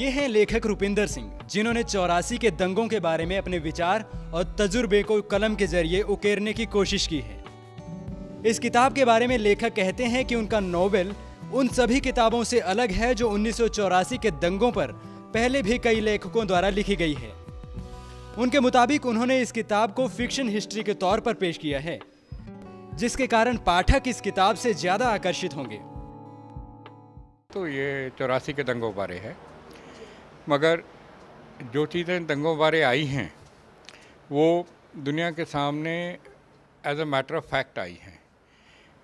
ये हैं लेखक रुपिंदर सिंह, जिन्होंने 84 के दंगों के बारे में अपने विचार और तजुर्बे को कलम के जरिए उकेरने की कोशिश की है। इस किताब के बारे में लेखक कहते हैं कि उनका नोवेल उन सभी किताबों से अलग है जो 1984 के दंगों पर पहले भी कई लेखकों द्वारा लिखी गई है। उनके मुताबिक उन्होंने इस किताब को फिक्शन हिस्ट्री के तौर पर पेश किया है, जिसके कारण पाठक इस किताब से ज्यादा आकर्षित होंगे। तो ये 84 के दंगों बारे है, मगर जो चीज़ें दंगों बारे आई हैं वो दुनिया के सामने as a matter of fact आई हैं।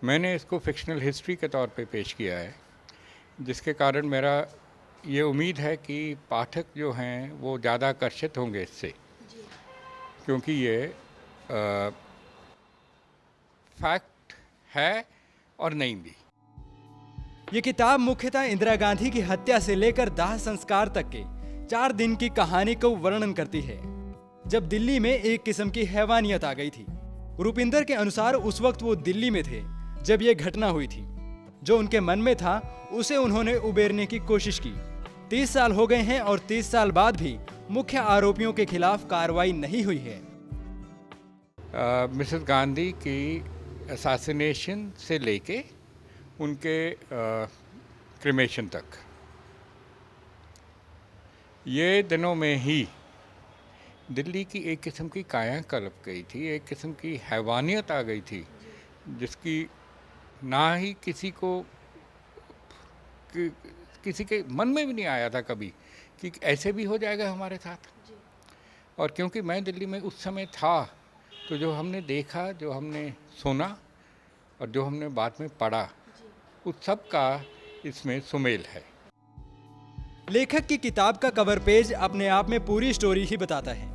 मैंने इसको फिक्शनल हिस्ट्री के तौर पे पेश किया है, जिसके कारण मेरा ये उम्मीद है कि पाठक जो हैं वो ज़्यादा आकर्षित होंगे इससे, क्योंकि ये फैक्ट है और नहीं भी। ये किताब मुख्यतः इंदिरा गांधी की हत्या से लेकर दाह संस्कार तक के 4 दिन की कहानी को वर्णन करती है, जब दिल्ली में एक किस्म की हैवानियत आ गई थी। रुपिंदर के अनुसार उस वक्त वो दिल्ली में थे जब ये घटना हुई थी। जो उनके मन में था उसे उन्होंने उबेरने की कोशिश की। 30 साल हो गए हैं और 30 साल बाद भी मुख्य आरोपियों के खिलाफ कार्रवाई नहीं हुई है। मिसेस गांधी की असैसिनेशन से लेके उनके क्रिमेशन तक, ये दिनों में ही दिल्ली की एक किस्म की काया कल्प गई थी, एक किस्म की हैवानियत आ गई थी, जिसकी ना ही किसी के मन में भी नहीं आया था कभी कि ऐसे भी हो जाएगा हमारे साथ। और क्योंकि मैं दिल्ली में उस समय था, तो जो हमने देखा, जो हमने सुना और जो हमने बाद में पढ़ा, उस सब का इसमें सुमेल है। लेखक की किताब का कवर पेज अपने आप में पूरी स्टोरी ही बताता है।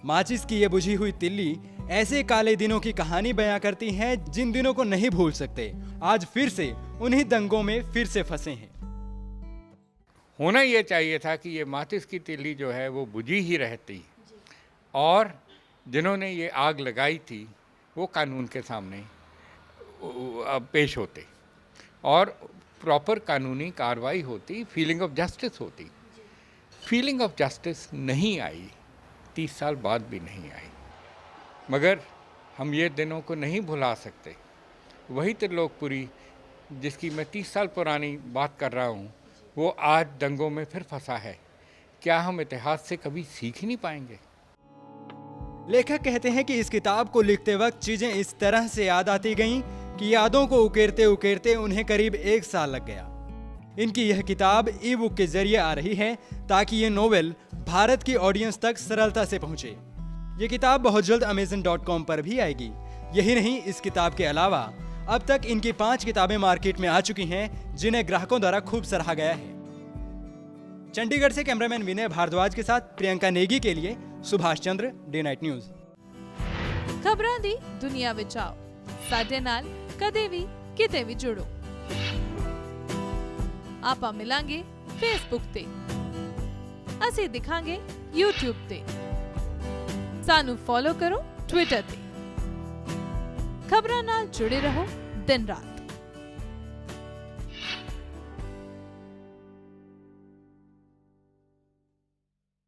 माचिस की ये बुझी हुई तिल्ली ऐसे काले दिनों की कहानी बयां करती है जिन दिनों को नहीं भूल सकते। आज फिर से उन्हीं दंगों में फिर से फंसे हैं। होना ये चाहिए था कि ये माचिस की तिल्ली जो है वो बुझी ही रहती, और जिन्होंने ये आग लगाई थी वो कानून के सामने पेश होते और प्रॉपर कानूनी कार्रवाई होती, फीलिंग ऑफ जस्टिस होती। फीलिंग ऑफ जस्टिस नहीं आई, 30 साल बाद भी नहीं आई। मगर हम ये दिनों को नहीं भुला सकते। वही त्रिलोकपुरी जिसकी मैं 30 साल पुरानी बात कर रहा हूँ, वो आज दंगों में फिर फंसा है। क्या हम इतिहास से कभी सीख ही नहीं पाएंगे? लेखक कहते हैं कि इस किताब को लिखते वक्त चीजें इस तरह से याद आती गईं कि यादों को उकेरते उकेरते उन्हें करीब 1 साल लग गया। इनकी यह किताब ई बुक के जरिए आ रही है ताकि ये नोवेल भारत की ऑडियंस तक सरलता से पहुंचे। ये किताब बहुत जल्द Amazon.com पर भी आएगी। यही नहीं, इस किताब के अलावा अब तक इनकी 5 किताबें मार्केट में आ चुकी हैं, जिन्हें ग्राहकों द्वारा खूब सराहा गया है। चंडीगढ़ से कैमरामैन विनय भारद्वाज के साथ प्रियंका नेगी के लिए Subhash Chandra, day night news. खबरां दी दुनिया विच आओ, साडे नाल कदे भी किते भी जुड़ो। आपां मिलांगे फेसबुक ते, असीं दिखांगे यूट्यूब ते, सानू फॉलो करो ट्विटर ते। खबरां नाल जुड़े रहो दिन रात।